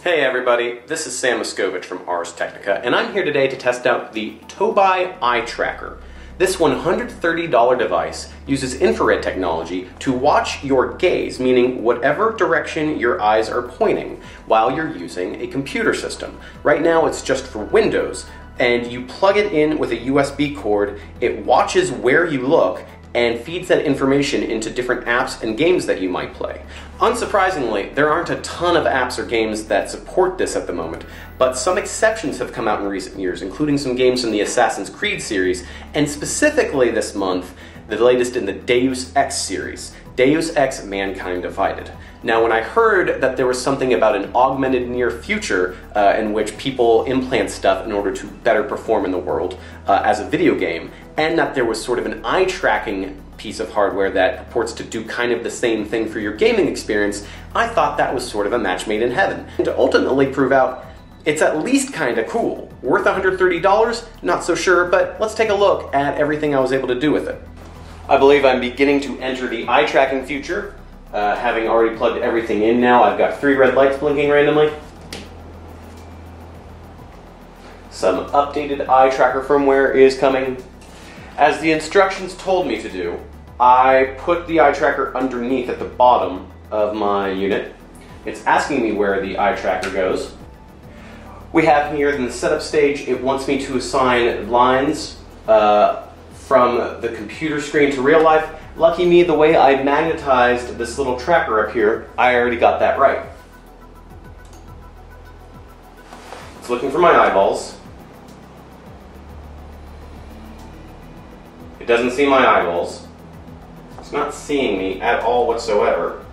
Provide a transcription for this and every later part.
Hey everybody, this is Sam Machkovech from Ars Technica, and I'm here today to test out the Tobii eye tracker. This $130 device uses infrared technology to watch your gaze, meaning whatever direction your eyes are pointing, while you're using a computer system. Right now it's just for Windows, and you plug it in with a USB cord, it watches where you look, and feeds that information into different apps and games that you might play. Unsurprisingly, there aren't a ton of apps or games that support this at the moment, but some exceptions have come out in recent years, including some games from the Assassin's Creed series, and specifically this month, the latest in the Deus Ex series, Deus Ex: Mankind Divided. Now, when I heard that there was something about an augmented near future in which people implant stuff in order to better perform in the world as a video game, and that there was sort of an eye tracking piece of hardware that purports to do kind of the same thing for your gaming experience, I thought that was sort of a match made in heaven. And to ultimately prove out it's at least kind of cool. Worth $130? Not so sure, but let's take a look at everything I was able to do with it. I believe I'm beginning to enter the eye tracking future. Having already plugged everything in now, I've got 3 red lights blinking randomly. Some updated eye tracker firmware is coming. As the instructions told me to do, I put the eye tracker underneath at the bottom of my unit. It's asking me where the eye tracker goes. We have here in the setup stage, it wants me to assign lines from the computer screen to real life. Lucky me, the way I magnetized this little tracker up here, I already got that right. It's looking for my eyeballs. It doesn't see my eyeballs. It's not seeing me at all whatsoever.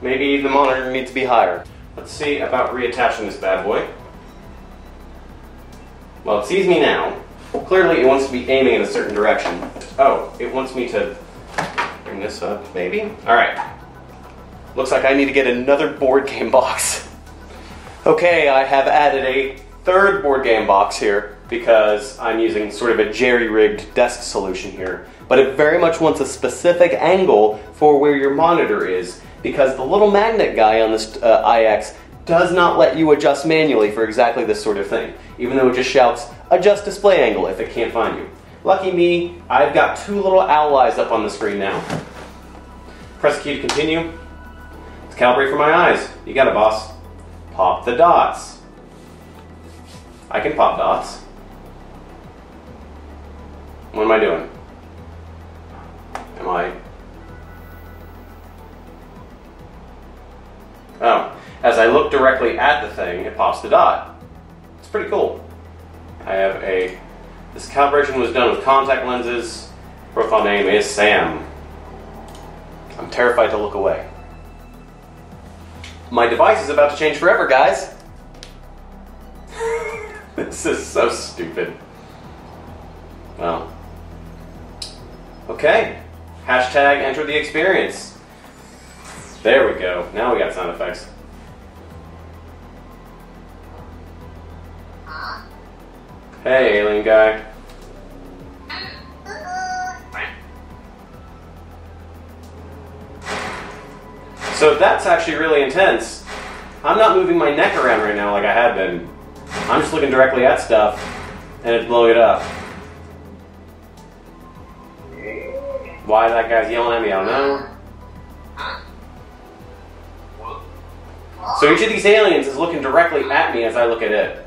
Maybe the monitor needs to be higher. Let's see about reattaching this bad boy. Well, it sees me now. Clearly it wants to be aiming in a certain direction. Oh, it wants me to bring this up, maybe? Alright. Looks like I need to get another board game box. Okay, I have added a third board game box here because I'm using sort of a jerry-rigged desk solution here. But it very much wants a specific angle for where your monitor is because the little magnet guy on this IX does not let you adjust manually for exactly this sort of thing, even though it just shouts, adjust display angle if it can't find you. Lucky me, I've got 2 little owl eyes up on the screen now. Press the key to continue. Let's calibrate for my eyes. You got it, boss. Pop the dots. I can pop dots. What am I doing? Am I... Oh. As I look directly at the thing, it pops the dot. It's pretty cool. I have this calibration was done with contact lenses. Profile name is Sam. I'm terrified to look away. My device is about to change forever, guys. This is so stupid. Well. Okay. Hashtag enter the experience. There we go. Now we got sound effects. Hey, alien guy. So that's actually really intense. I'm not moving my neck around right now like I had been. I'm just looking directly at stuff, and it's blowing it up. Why that guy's yelling at me, I don't know. So each of these aliens is looking directly at me as I look at it.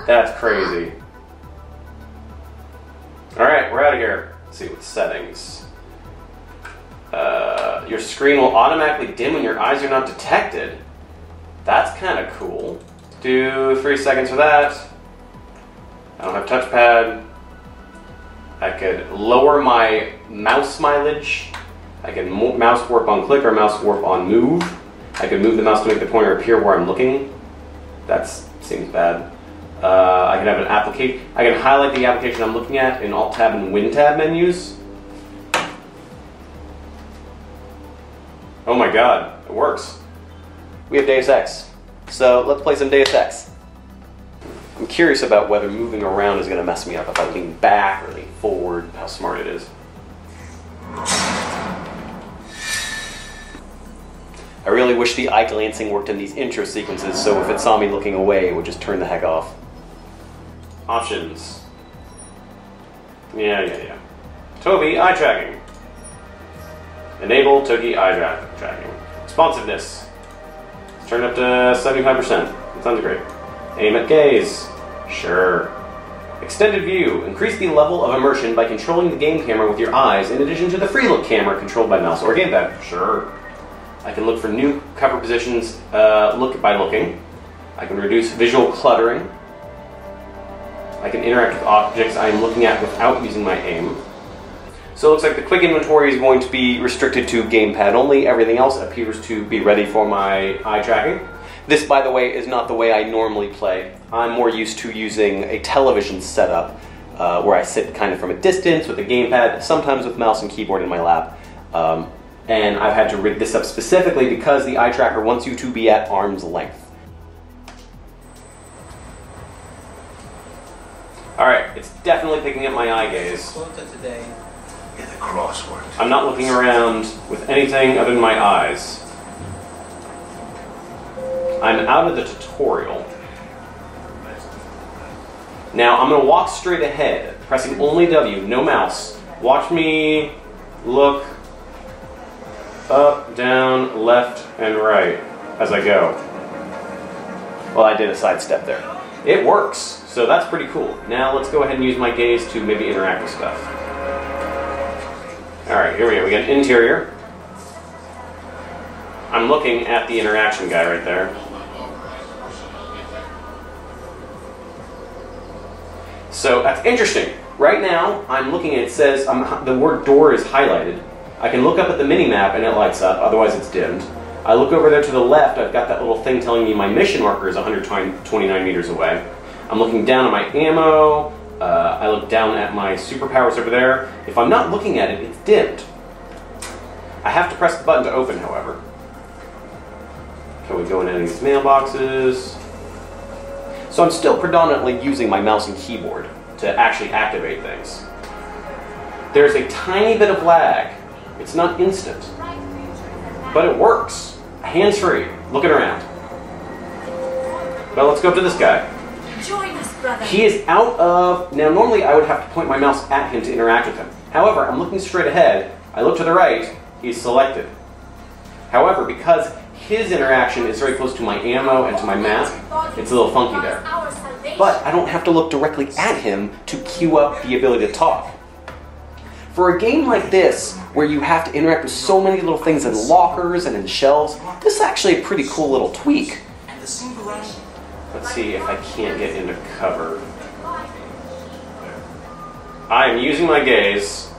That's crazy. Alright, we're out of here. Let's see what settings. Your screen will automatically dim when your eyes are not detected. That's kind of cool. Do 3 seconds for that. I don't have touchpad. I could lower my mouse mileage. I can mouse warp on click or mouse warp on move. I could move the mouse to make the pointer appear where I'm looking. That seems bad. I can have an application. I can highlight the application I'm looking at in Alt Tab and Win Tab menus. Oh my god, it works. We have Deus Ex. So let's play some Deus Ex. I'm curious about whether moving around is going to mess me up if I lean back or lean forward, how smart it is. wish the eye glancing worked in these intro sequences, so if it saw me looking away, it would just turn the heck off. Options. Yeah. Tobii eye tracking. Enable Tobii eye tracking. Responsiveness. Let's turn it up to 75%. That sounds great. Aim at gaze. Sure. Extended view. Increase the level of immersion by controlling the game camera with your eyes, in addition to the free look camera controlled by mouse or gamepad. Sure. I can look for new cover positions look by looking. I can reduce visual cluttering. I can interact with objects I am looking at without using my aim. So it looks like the quick inventory is going to be restricted to gamepad only. Everything else appears to be ready for my eye tracking. This, by the way, is not the way I normally play. I'm more used to using a television setup where I sit kind of from a distance with a gamepad, sometimes with mouse and keyboard in my lap. And I've had to rig this up specifically because the eye tracker wants you to be at arm's length. Alright, it's definitely picking up my eye gaze. I'm not looking around with anything other than my eyes. I'm out of the tutorial. Now I'm going to walk straight ahead, pressing only W, no mouse. Watch me look up, down, left, and right as I go. Well, I did a sidestep there. It works, so that's pretty cool. Now let's go ahead and use my gaze to maybe interact with stuff. Alright, here we go. We got an interior. I'm looking at the interaction guy right there. So that's interesting. Right now, I'm looking at it says the word door is highlighted. I can look up at the mini-map and it lights up, otherwise it's dimmed. I look over there to the left, I've got that little thing telling me my mission marker is 129 meters away. I'm looking down at my ammo, I look down at my superpowers over there. If I'm not looking at it, it's dimmed. I have to press the button to open, however. Can we go in any of these mailboxes? So I'm still predominantly using my mouse and keyboard to actually activate things. There's a tiny bit of lag. It's not instant, but it works. Hands-free, looking around. Well, let's go up to this guy. Join us, brother. He is out of... Now, normally I would have to point my mouse at him to interact with him. However, I'm looking straight ahead. I look to the right. He's selected. However, because his interaction is very close to my ammo and to my map, it's a little funky there. But I don't have to look directly at him to queue up the ability to talk. For a game like this, where you have to interact with so many little things in lockers and in shelves, this is actually a pretty cool little tweak. Let's see if I can't get into cover. I am using my gaze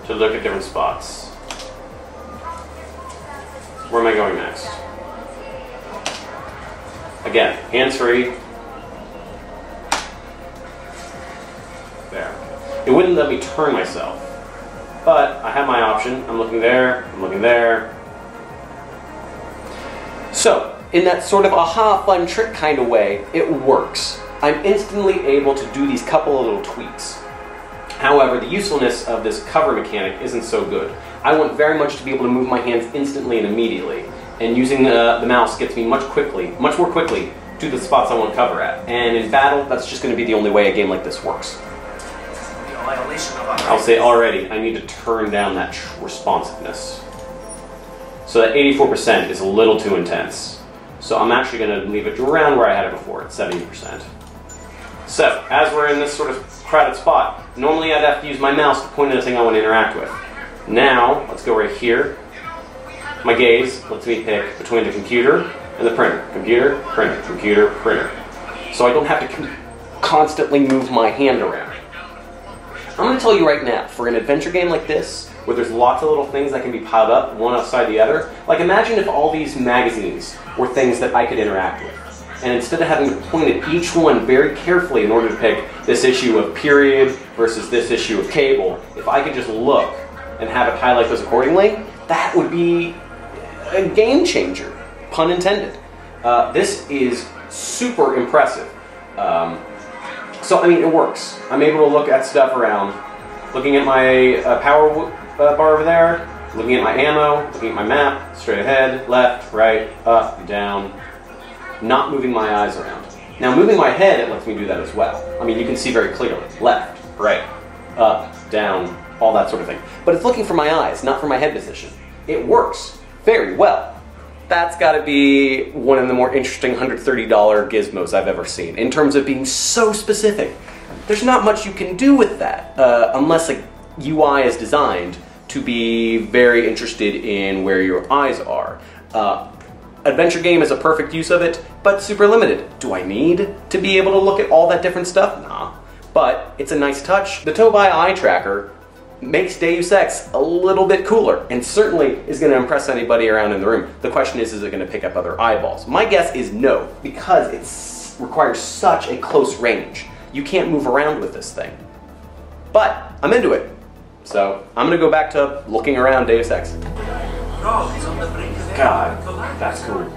to look at different spots. Where am I going next? Again, hands-free. There. It wouldn't let me turn myself. But I have my option. I'm looking there, I'm looking there. So, in that sort of aha fun trick kind of way, it works. I'm instantly able to do these couple of little tweaks. However, the usefulness of this cover mechanic isn't so good. I want very much to be able to move my hands instantly and immediately. And using the mouse gets me much more quickly to the spots I want to cover at. And in battle, that's just going to be the only way a game like this works. I'll say already, I need to turn down that responsiveness. So that 84% is a little too intense. So I'm actually going to leave it around where I had it before, at 70%. So, as we're in this sort of crowded spot, normally I'd have to use my mouse to point at the thing I want to interact with. Now, let's go right here. My gaze lets me pick between the computer and the printer. Computer, printer, computer, printer. So I don't have to constantly move my hand around. I'm going to tell you right now, for an adventure game like this, where there's lots of little things that can be piled up, one outside the other, like imagine if all these magazines were things that I could interact with. And instead of having to point at each one very carefully in order to pick this issue of Period versus this issue of Cable, if I could just look and have it highlight those accordingly, that would be a game changer, pun intended. This is super impressive. So, I mean, it works. I'm able to look at stuff around. Looking at my power bar over there, Looking at my ammo, looking at my map, straight ahead, left, right, up, down, not moving my eyes around. Now moving my head, it lets me do that as well. I mean, you can see very clearly, left, right, up, down, all that sort of thing. But it's looking for my eyes, not for my head position. It works very well. That's got to be one of the more interesting $130 gizmos I've ever seen, in terms of being so specific. There's not much you can do with that, unless a UI is designed to be very interested in where your eyes are. Adventure game is a perfect use of it, but super limited. Do I need to be able to look at all that different stuff? Nah. But it's a nice touch. The Tobii eye tracker makes Deus Ex a little bit cooler, and certainly is going to impress anybody around in the room. The question is it going to pick up other eyeballs? My guess is no, because it requires such a close range. You can't move around with this thing. But I'm into it. So I'm going to go back to looking around Deus Ex. God, that's cool.